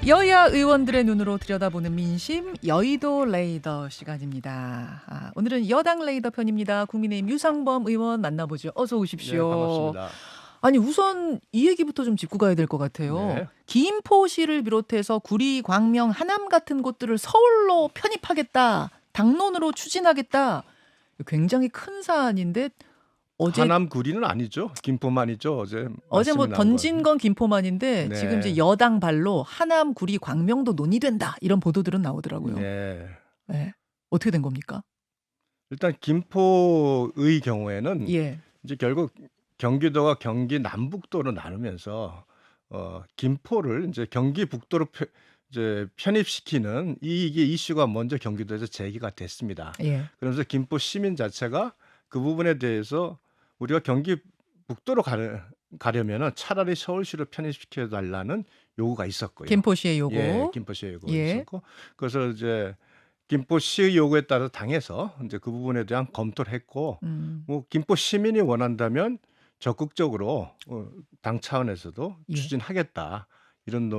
여야 의원들의 눈으로 들여다보는 민심 여의도 레이더 시간입니다. 오늘은 여당 레이더 편입니다. 국민의힘 유상범 의원 만나보죠. 어서 네, 오십시오. 반갑습니다. 아니 우선 이 얘기부터 좀 짚고 가야 될 것 같아요. 네. 김포시를 비롯해서 구리, 광명, 하남 같은 곳들을 서울로 편입하겠다. 당론으로 추진하겠다. 굉장히 큰 사안인데 어제 하남 구리는 아니죠. 김포만이죠. 어제 뭐 말씀이 나온 던진 건. 건 김포만인데 네. 지금 이제 여당 발로 하남, 구리, 광명도 논의된다. 이런 보도들은 나오더라고요. 네. 네. 어떻게 된 겁니까? 일단 김포의 경우에는 예. 이제 결국 경기도가 경기 남북도로 나누면서 김포를 이제 경기 북도로 이제 편입시키는 이게 이슈가 먼저 경기도에서 제기가 됐습니다. 예. 그러면서 김포 시민 자체가 그 부분에 대해서 우리가 경기 북도로 가려면은 차라리 서울시로 편입시켜 달라는 요구가 있었고요. 김포시의 요구. 예, 김포시의 요구가 예. 있었고, 그래서 이제 김포시의 요구에 따라 당해서 이제 그 부분에 대한 검토를 했고, 뭐 김포 시민이 원한다면 적극적으로 당 차원에서도 예. 추진하겠다 이런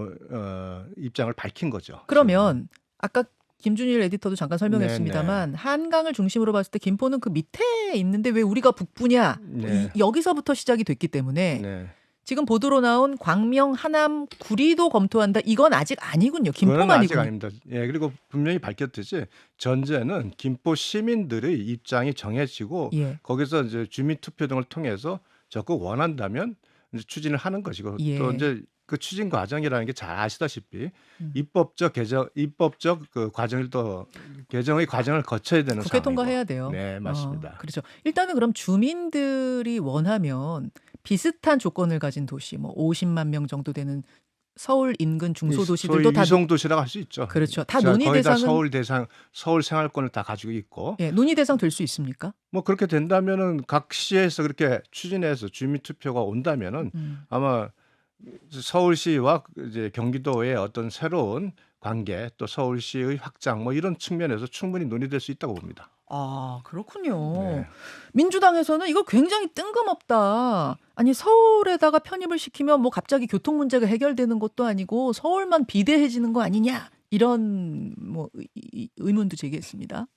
입장을 밝힌 거죠. 그러면 아까 김준일 에디터도 잠깐 네, 설명했습니다만 한강을 중심으로 봤을 때 김포는 그 밑에 있는데 왜 우리가 북부냐? 네. 여기서부터 시작이 됐기 때문에 네. 지금 보도로 나온 광명, 하남, 구리도 검토한다. 이건 아직 아니군요. 그건 아직 김포만이군요. 아닙니다. 예, 그리고 분명히 밝혔듯이 전제는 김포 시민들의 입장이 정해지고 예. 거기서 이제 주민 투표 등을 통해서 적극 원한다면 이제 추진을 하는 것이고, 예. 또 이제 그 추진 과정이라는 게 잘 아시다시피 입법적 그 과정을 또 개정의 과정을 거쳐야 되는 국회 상황이고. 통과해야 돼요. 네, 맞습니다. 그렇죠. 일단은 그럼 주민들이 원하면 비슷한 조건을 가진 도시, 뭐 50만 명 정도 되는 서울 인근 중소도시들도 소위 다 위성도시라고 할 수 있죠. 그렇죠. 다 자, 논의 거의 다 대상은 서울 생활권을 다 가지고 있고, 예, 논의 대상 될 수 있습니까? 뭐 그렇게 된다면은 각 시에서 그렇게 추진해서 주민 투표가 온다면은 아마 서울시와 이제 경기도의 어떤 새로운 관계, 또 서울시의 확장 뭐 이런 측면에서 충분히 논의될 수 있다고 봅니다. 아, 그렇군요. 네. 민주당에서는 이거 굉장히 뜬금없다. 아니, 서울에다가 편입을 시키면 뭐 갑자기 교통 문제가 해결되는 것도 아니고 서울만 비대해지는 거 아니냐. 이런 뭐 의문도 제기했습니다.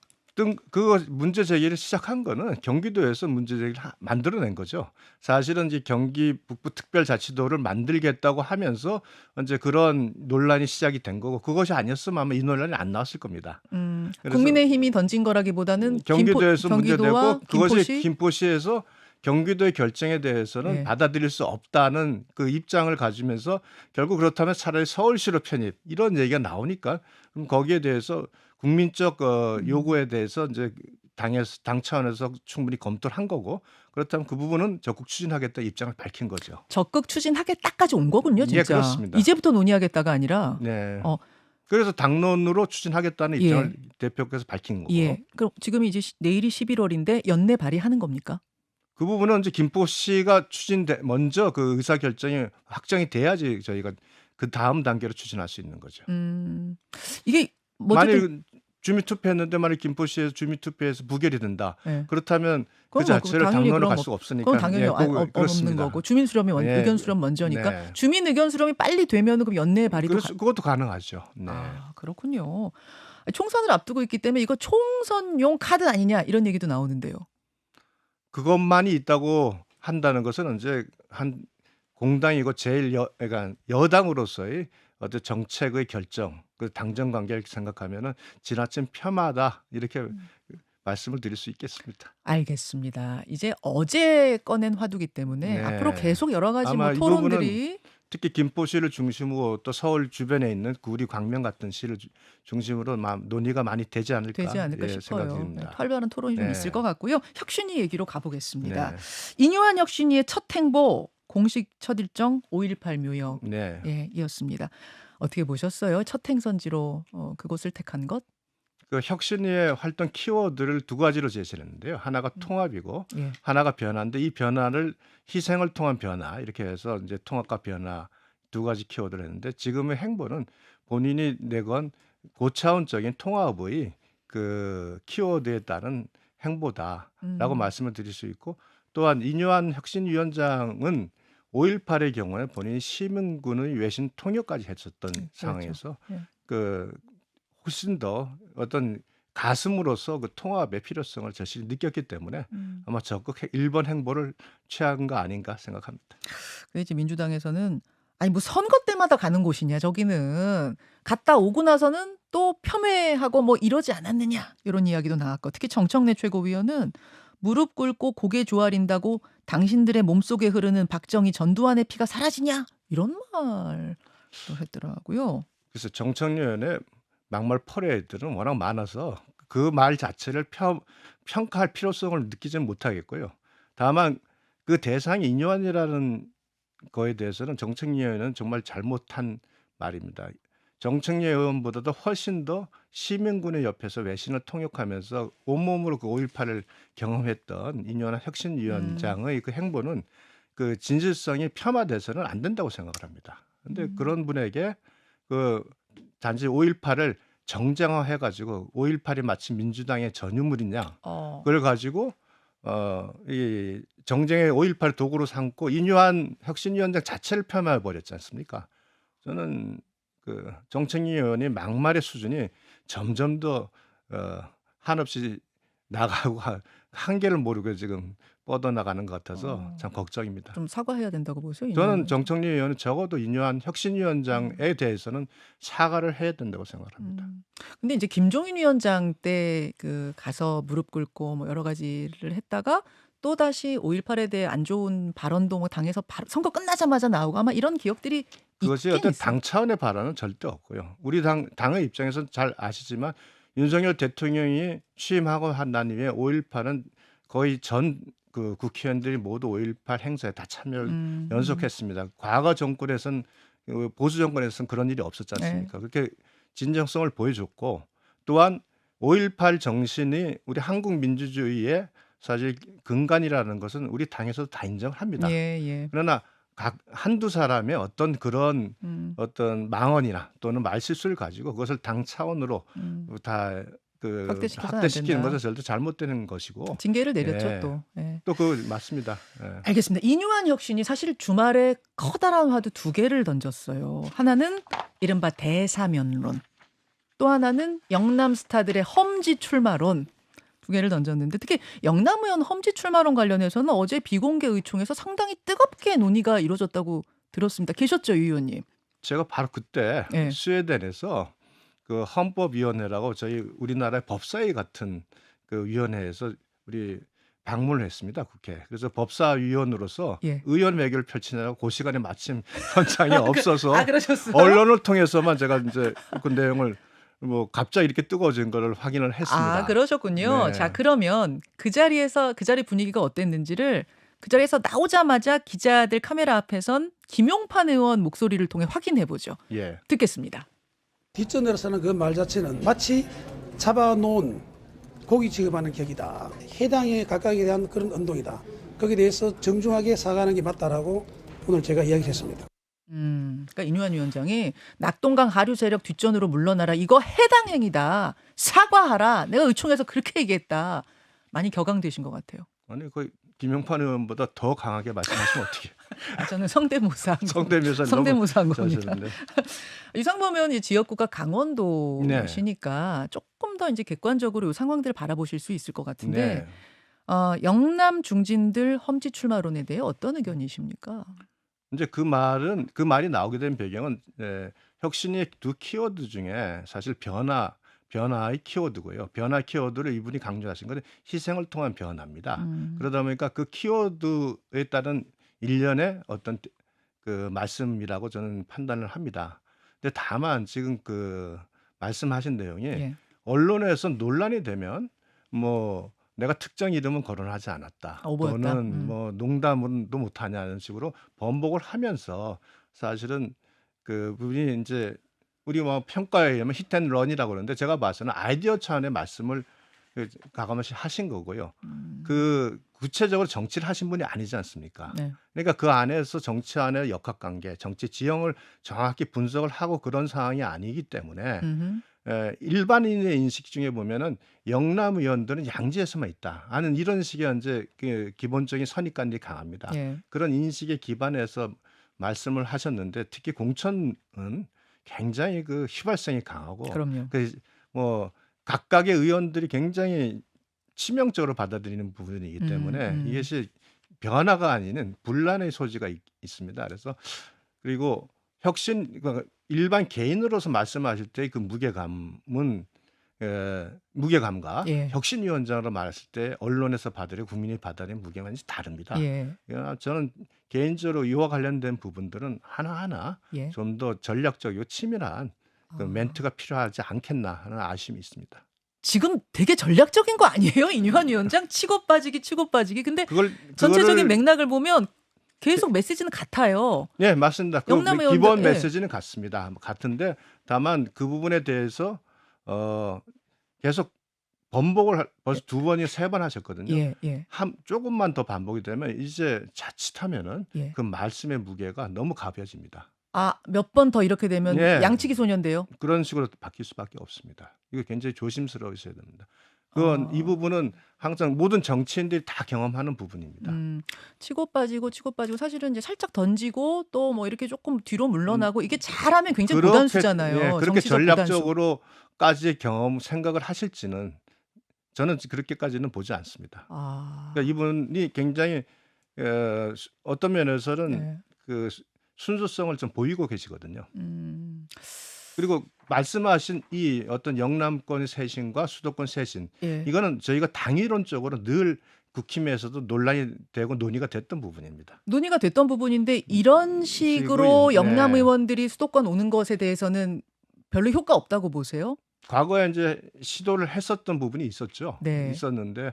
그거 문제 제기를 시작한 거는 경기도에서 문제 제기를 만들어낸 거죠. 사실은 이제 경기 북부 특별자치도를 만들겠다고 하면서 이제 그런 논란이 시작이 된 거고, 그것이 아니었으면 아마 이 논란이 안 나왔을 겁니다. 그래서 국민의힘이 던진 거라기보다는 경기도에서 경기도와 문제되고 그것이 김포시? 김포시에서 경기도의 결정에 대해서는 예. 받아들일 수 없다는 그 입장을 가지면서 결국 그렇다면 차라리 서울시로 편입 이런 얘기가 나오니까 그럼 거기에 대해서 국민적 요구에 대해서 이제 당 차원에서 충분히 검토를 한 거고, 그렇다면 그 부분은 적극 추진하겠다 입장을 밝힌 거죠. 적극 추진하겠다까지 온 거군요, 진짜. 예, 그렇습니다. 이제부터 논의하겠다가 아니라. 네. 어, 그래서 당론으로 추진하겠다는 예. 입장을 대표께서 밝힌 거고. 예. 그럼 지금이 이제 내일이 11월인데 연내 발의하는 겁니까? 그 부분은 이제 김포시가 먼저 그 의사 결정이 확정이 돼야지 저희가 그 다음 단계로 추진할 수 있는 거죠. 이게 뭐 어쨌든 만일 주민 투표했는데 만일 김포시에서 주민 투표에서 부결이 된다. 예. 그렇다면 그 그건 뭐 자체를 당연히 당론으로 그런 갈 거- 수가 없으니까. 그건 당연히 없는 그렇습니다. 거고 주민 수렴이 예. 의견 수렴 먼저니까 네. 주민 의견 수렴이 빨리 되면 그럼 연내 발의도 그것도 가능하죠. 네. 아, 그렇군요. 총선을 앞두고 있기 때문에 이거 총선용 카드 아니냐 이런 얘기도 나오는데요. 그것만이 있다고 한다는 것은 이제 한 공당이고 제일 그러니까 여당으로서의 어떤 정책의 결정, 그 당정 관계를 생각하면은 지나친 폄하다 이렇게 말씀을 드릴 수 있겠습니다. 알겠습니다. 이제 어제 꺼낸 화두기 때문에 네. 앞으로 계속 여러 가지 아마 뭐 이 토론들이 특히 김포시를 중심으로 또 서울 주변에 있는 구리, 광명 같은 시를 중심으로 논의가 많이 되지 않을까, 싶어요. 생각됩니다. 활발한 토론이 좀 네. 있을 것 같고요. 혁신위 얘기로 가보겠습니다. 네. 인요한 혁신위의 첫 행보 공식 첫 일정 5.18 묘역 네. 예, 이었습니다. 어떻게 보셨어요? 첫 행선지로 그곳을 택한 것? 그 혁신위의 활동 키워드를 두 가지로 제시를 했는데요. 하나가 통합이고 예. 하나가 변화인데, 이 변화를 희생을 통한 변화 이렇게 해서 이제 통합과 변화 두 가지 키워드를 했는데, 지금의 행보는 본인이 내건 고차원적인 통합의 그 키워드에 따른 행보다라고 말씀을 드릴 수 있고, 또한 인요한 혁신위원장은 5.18의 경우에 본인이 시민군의 외신 통역까지 했었던 그렇죠. 상황에서 예. 그 훨씬 더 어떤 가슴으로서 그 통합의 필요성을 절실히 느꼈기 때문에 음. 아마 적극 일본 행보를 취한 거 아닌가 생각합니다. 근데 이제 민주당에서는 아니 뭐 선거 때마다 가는 곳이냐 저기는 갔다 오고 나서는 또 폄훼하고 뭐 이러지 않았느냐 이런 이야기도 나왔고 특히 정청래 최고위원은 무릎 꿇고 고개 조아린다고 당신들의 몸속에 흐르는 박정희 전두환의 피가 사라지냐 이런 말도 했더라고요. 그래서 정청래 의원의 막말 퍼레이드는 워낙 많아서 그 말 자체를 평가할 필요성을 느끼지는 못하겠고요. 다만 그 대상이 인요한이라는 거에 대해서는 정청래 의원은 정말 잘못한 말입니다. 정청래 의원보다도 훨씬 더 시민군의 옆에서 외신을 통역하면서 온몸으로 그 5.18을 경험했던 인요한 혁신위원장의 그 행보는 그 진실성이 폄하돼서는 안 된다고 생각을 합니다. 근데 그런 분에게 그 단지 5.18을 정쟁화해 가지고 5.18이 마치 민주당의 전유물이냐 그걸 가지고 이 정쟁의 5.18 도구로 삼고 인요한 혁신위원장 자체를 폄하해 버렸지 않습니까? 저는 그 정청래 의원이 막말의 수준이 점점 더 한없이 나가고 한계를 모르고 지금 뻗어나가는 것 같아서 참 걱정입니다. 좀 사과해야 된다고 보세요. 저는 정청래 의원은 적어도 인요한 혁신위원장에 대해서는 사과를 해야 된다고 생각을 합니다. 근데 이제 김종인 위원장 때 그 가서 무릎 꿇고 뭐 여러 가지를 했다가 또 다시 5.18에 대해 안 좋은 발언도 뭐 당에서 선거 끝나자마자 나오고 아마 이런 기억들이 그것이 있긴 어떤 있어요. 당 차원의 발언은 절대 없고요. 우리 당의 입장에서는 잘 아시지만 윤석열 대통령이 취임하고 난 이후에 5.18은 거의 전 그 국회의원들이 모두 5.18 행사에 다 참여를 연속했습니다. 과거 정권에선 보수 정권에서는 그런 일이 없었지 않습니까? 그렇게 진정성을 보여줬고 또한 5.18 정신이 우리 한국 민주주의의 사실 근간이라는 것은 우리 당에서도 다 인정을 합니다. 예. 그러나 각 한두 사람의 어떤 그런 어떤 망언이나 또는 말실수를 가지고 그것을 당 차원으로 다 그 확대시켜서는 안 확대시키는 된다. 것은 절대 잘못되는 것이고 징계를 내렸죠 예. 또. 예. 또 그 맞습니다. 예. 알겠습니다. 인요한 혁신이 사실 주말에 커다란 화두 두 개를 던졌어요. 하나는 이른바 대사면론. 또 하나는 영남 스타들의 험지 출마론. 두 개를 던졌는데 특히 영남 의원 험지 출마론 관련해서는 어제 비공개 의총에서 상당히 뜨겁게 논의가 이루어졌다고 들었습니다. 계셨죠, 유 의원님? 제가 바로 그때 예. 스웨덴에서 그 헌법위원회라고 저희 우리나라의 법사위 같은 그 위원회에서 우리 방문을 했습니다. 국회. 그래서 법사위원으로서 예. 의원 외교를 펼치느라고 그 시간에 마침 현장에 없어서 그러셨어요? 언론을 통해서만 제가 이제 그 내용을 뭐 갑자기 이렇게 뜨거워진 거를 확인을 했습니다. 아, 그러셨군요. 네. 자, 그러면 그 자리 분위기가 어땠는지를 그 자리에서 나오자마자 기자들 카메라 앞에선 김용판 의원 목소리를 통해 확인해 보죠. 예. 듣겠습니다. 뒷전에서는 그 말 자체는 마치 잡아놓은 고기 취급하는 격이다. 해당의 각각에 대한 그런 운동이다. 거기에 대해서 정중하게 사과하는 게 맞다라고 오늘 제가 이야기했습니다. 그러니까 인요한 위원장이 낙동강 하류 세력 뒷전으로 물러나라. 이거 해당 행위다. 사과하라. 내가 의총에서 그렇게 얘기했다. 많이 격앙되신 것 같아요. 아니 그 김용판 의원보다 더 강하게 말씀하시면 어떻게? 저는 성대모사 성대묘사 한 겁니다. 이상범 의원이 지역구가 강원도시니까 조금 더 이제 객관적으로 이 상황들을 바라보실 수 있을 것 같은데 영남 중진들 험지 출마론에 대해 어떤 의견이십니까? 이제 그 말이 나오게 된 배경은 혁신의 두 키워드 중에 사실 변화의 키워드고요. 변화 키워드를 이분이 강조하신 건 희생을 통한 변화입니다. 그러다 보니까 그 키워드에 따른 일련의 어떤 그 말씀이라고 저는 판단을 합니다. 근데 다만 지금 그 말씀하신 내용이 예. 언론에서 논란이 되면 뭐 내가 특정 이름은 거론하지 않았다. 오버였다. 또는 뭐 농담도 못하냐는 식으로 번복을 하면서 사실은 그 분이 이제 우리 뭐 평가에 의하면 히트앤런이라고 그러는데 제가 봐서는 아이디어 차원의 말씀을 가감없이 하신 거고요. 그 구체적으로 정치를 하신 분이 아니지 않습니까? 네. 그러니까 그 안에서 정치 안의 역학관계, 정치 지형을 정확히 분석을 하고 그런 상황이 아니기 때문에 일반인의 인식 중에 보면은 영남 의원들은 양지에서만 있다 하는 이런 식의 이제 그 기본적인 선입관이 강합니다. 예. 그런 인식에 기반해서 말씀을 하셨는데 특히 공천은 굉장히 그 휘발성이 강하고 그럼요. 뭐 각각의 의원들이 굉장히 치명적으로 받아들이는 부분이기 때문에 이것이 변화가 아닌 분란의 소지가 있습니다. 그래서 그리고 혁신 일반 개인으로서 말씀하실 때 그 무게감은 무게감과 예. 혁신위원장으로 말했을 때 언론에서 받아들이고 국민이 받아들이는 무게감이 다릅니다. 예. 저는 개인적으로 이와 관련된 부분들은 하나하나 예. 좀 더 전략적이고 치밀한 그 아. 멘트가 필요하지 않겠나 하는 아쉬움이 있습니다. 지금 되게 전략적인 거 아니에요? 이뉴한 위원장 치고 빠지기. 근데 전체적인 맥락을 보면 계속 메시지는 같아요. 네, 맞습니다. 그 영남 의원들, 기본 예. 메시지는 같습니다. 같은데 다만 그 부분에 대해서 계속 번복을 벌써 두 번이 세 번 하셨거든요. 예. 예. 조금만 더 반복이 되면 이제 자칫하면은 예. 그 말씀의 무게가 너무 가벼워집니다. 아, 몇 번 더 이렇게 되면 예. 양치기 소년데요. 그런 식으로 바뀔 수밖에 없습니다. 이거 굉장히 조심스러우셔야 됩니다. 이 부분은 항상 모든 정치인들이 다 경험하는 부분입니다. 치고 빠지고 사실은 이제 살짝 던지고 또 뭐 이렇게 조금 뒤로 물러나고 이게 잘하면 굉장히 고단수잖아요. 예, 그렇게 정치적 고단수. 전략적으로까지의 생각을 하실지는 저는 그렇게까지는 보지 않습니다. 아. 그러니까 이분이 굉장히 어떤 면에서는 네. 그 순수성을 좀 보이고 계시거든요. 음. 그리고 말씀하신 이 어떤 영남권 쇄신과 수도권 쇄신, 예. 이거는 저희가 당위론적으로 늘 국힘에서도 논란이 되고 논의가 됐던 부분입니다. 논의가 됐던 부분인데 이런 식으로 식으로, 영남 네. 의원들이 수도권 오는 것에 대해서는 별로 효과 없다고 보세요? 과거에 이제 시도를 했었던 부분이 있었죠. 네. 있었는데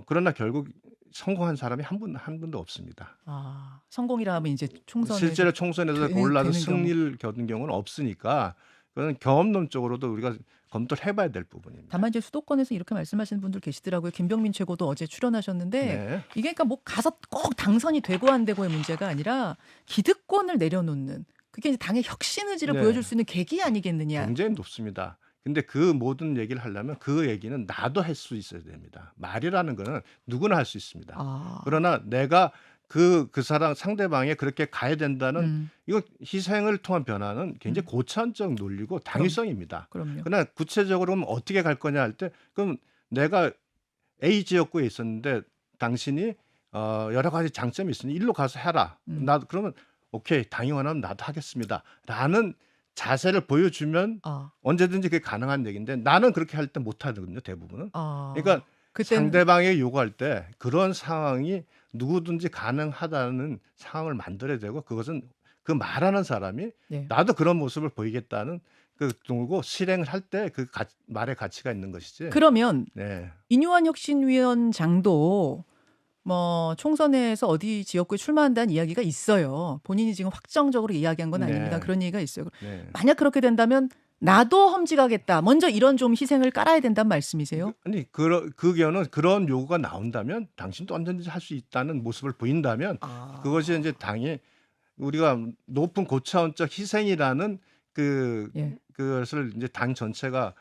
그러나 결국 성공한 사람이 한 분도 없습니다. 아, 성공이라 하면 이제 총선에 실제로 총선에서 되는 올라서 경우. 승리를 거둔 경우는 없으니까 그건 경험론적으로도 우리가 검토를 해봐야 될 부분입니다. 다만 이제 수도권에서 이렇게 말씀하시는 분들 계시더라고요. 김병민 최고도 어제 출연하셨는데 네. 이게 그러니까 뭐 가서 꼭 당선이 되고 안 되고의 문제가 아니라 기득권을 내려놓는 그게 이제 당의 혁신 의지를 네. 보여줄 수 있는 계기 아니겠느냐. 굉장히 높습니다. 근데 그 모든 얘기를 하려면 그 얘기는 나도 할 수 있어야 됩니다. 말이라는 거는 누구나 할 수 있습니다. 아. 그러나 내가 그 사람 상대방에 그렇게 가야 된다는 이거 희생을 통한 변화는 굉장히 고차원적 논리고 당위성입니다. 그럼요. 그러나 구체적으로 어떻게 갈 거냐 할 때 그럼 내가 A 지역구에 있었는데 당신이 여러 가지 장점이 있으니 일로 가서 해라. 나도 그러면 오케이 당이 원하면 나도 하겠습니다.라는 자세를 보여주면 언제든지 그게 가능한 얘기인데 나는 그렇게 할 때 못 하거든요. 대부분은. 그러니까 상대방에게 요구할 때 그런 상황이 누구든지 가능하다는 상황을 만들어야 되고 그것은 그 말하는 사람이 네. 나도 그런 모습을 보이겠다는 그 동고 실행을 할 때 그 말의 가치가 있는 것이지. 그러면 네. 이뉴한 혁신위원장도 뭐 총선에서 어디 지역구에 출마한다는 이야기가 있어요. 본인이 지금 확정적으로 이야기한 건 아닙니다. 네. 그런 얘기가 있어요. 네. 만약 그렇게 된다면 나도 험직하겠다. 먼저 이런 좀 희생을 깔아야 된다는 말씀이세요? 아니 그 경우는 그런 요구가 나온다면 당신도 언제든지 할 수 있다는 모습을 보인다면 그것이 이제 당이 우리가 높은 고차원적 희생이라는 그것을 이제 당 전체가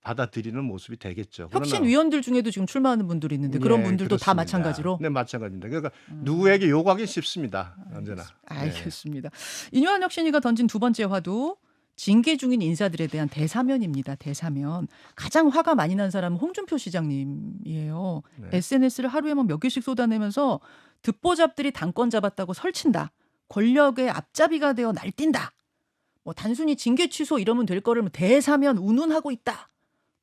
받아들이는 모습이 되겠죠. 혁신위원들 중에도 지금 출마하는 분들이 있는데 그런 분들도 그렇습니다. 다 마찬가지로? 네, 마찬가지입니다. 그러니까 누구에게 요구하기 쉽습니다. 언제나. 알겠습니다. 이뉴한 혁신위가 던진 두 번째 화두 징계 중인 인사들에 대한 대사면입니다. 대사면. 가장 화가 많이 난 사람은 홍준표 시장님이에요. 네. SNS를 하루에 막 몇 개씩 쏟아내면서 듣보잡들이 당권 잡았다고 설친다. 권력의 앞잡이가 되어 날뛴다. 뭐 단순히 징계 취소 이러면 될 거를 대사면 운운하고 있다.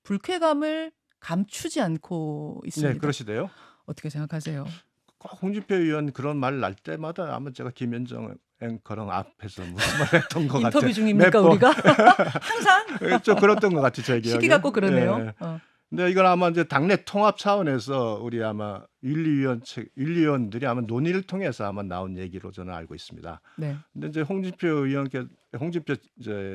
불쾌감을 감추지 않고 있습니다. 네, 그러시대요. 어떻게 생각하세요? 꼭 홍준표 의원 그런 말 날 때마다 아마 제가 김현정 앵커랑 앞에서 무슨 말 했던 것 같아요. 인터뷰 중입니까 우리가? 항상? 좀 그랬던 것 같아요. 제 기억에. 시기가 꼭 그러네요. 네. 근데 이건 아마 이제 당내 통합 차원에서 우리 아마 윤리위원들이 아마 논의를 통해서 아마 나온 얘기로 저는 알고 있습니다. 네. 근데 이제 홍준표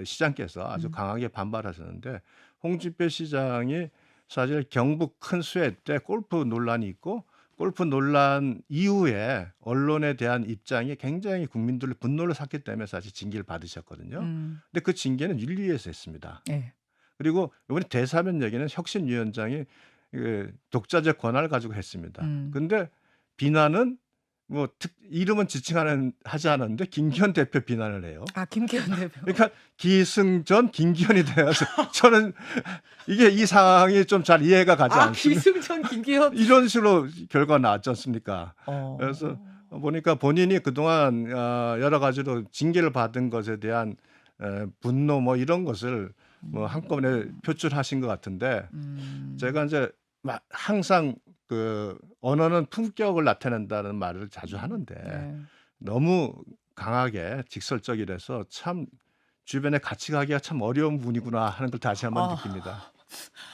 시장께서 아주 강하게 반발하셨는데 홍준표 시장이 사실 경북 큰 수해 때 골프 논란이 있고 골프 논란 이후에 언론에 대한 입장이 굉장히 국민들의 분노를 샀기 때문에 사실 징계를 받으셨거든요. 근데 그 징계는 윤리위에서 했습니다. 네. 그리고 이번에 대사면 얘기는 혁신위원장이 독자적 권한을 가지고 했습니다. 근데 비난은 뭐 이름은 하지 않았는데 김기현 대표 비난을 해요. 아, 김기현 대표. 그러니까 기승전 김기현이 되어서 저는 이 상황이 좀 잘 이해가 가지 않습니다. 기승전 김기현. 이런 식으로 결과가 나왔지 않습니까? 어. 그래서 보니까 본인이 그동안 여러 가지로 징계를 받은 것에 대한 분노 뭐 이런 것을 뭐 한꺼번에 표출하신 것 같은데 제가 이제 항상 그 언어는 품격을 나타낸다는 말을 자주 하는데 네. 너무 강하게 직설적이라서 참 주변에 같이 가기가 참 어려운 분이구나 하는 걸 다시 한번 느낍니다.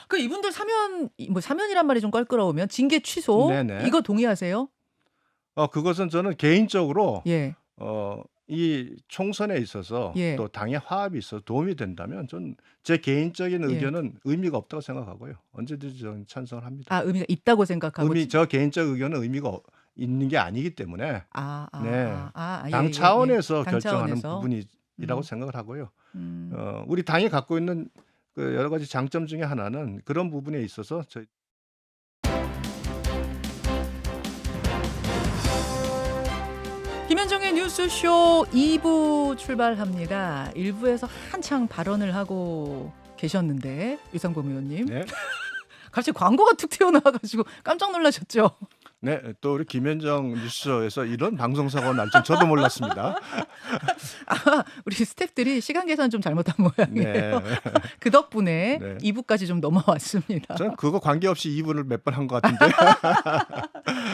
그 이분들 사면이란 말이 좀 껄끄러우면 징계 취소 네네. 이거 동의하세요? 그것은 저는 개인적으로 예. 이 총선에 있어서 예. 또 당의 화합이 있어서 도움이 된다면 전 제 개인적인 예. 의견은 의미가 없다고 생각하고요. 언제든지 저는 찬성을 합니다. 아, 의미가 있다고 생각하고. 저 개인적 의견은 의미가 있는 게 아니기 때문에 네. 당 차원에서 당 결정하는 차원에서. 부분이라고 생각을 하고요. 음. 우리 당이 갖고 있는 그 여러 가지 장점 중에 하나는 그런 부분에 있어서 저희 김현정의 뉴스쇼 2부 출발합니다. 1부에서 한창 발언을 하고 계셨는데 유상범 의원님 네. 갑자기 광고가 툭 튀어나와가지고 깜짝 놀라셨죠? 네, 또 우리 김현정 뉴스쇼에서 이런 방송 사고가 날 줄 저도 몰랐습니다. 아마 우리 스태프들이 시간 계산 좀 잘못한 모양이에요. 네. 그 덕분에 네. 2부까지 좀 넘어왔습니다. 저는 그거 관계없이 2분을 몇 번 한 것 같은데.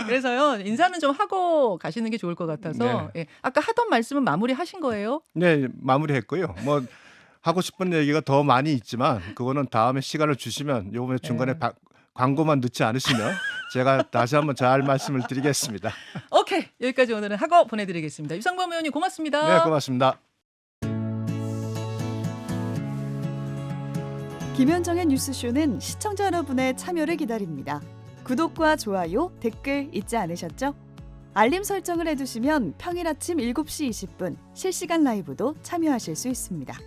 그래서요, 인사는 좀 하고 가시는 게 좋을 것 같아서. 네. 예, 아까 하던 말씀은 마무리 하신 거예요? 네, 마무리했고요. 뭐 하고 싶은 얘기가 더 많이 있지만 그거는 다음에 시간을 주시면 요번에 중간에 네. 광고만 넣지 않으시면 제가 다시 한번 잘 말씀을 드리겠습니다. 오케이, 여기까지 오늘은 하고 보내드리겠습니다. 유상범 의원님 고맙습니다. 네, 고맙습니다. 김현정의 뉴스쇼는 시청자 여러분의 참여를 기다립니다. 구독과 좋아요, 댓글 잊지 않으셨죠? 알림 설정을 해두시면 평일 아침 7시 20분 실시간 라이브도 참여하실 수 있습니다.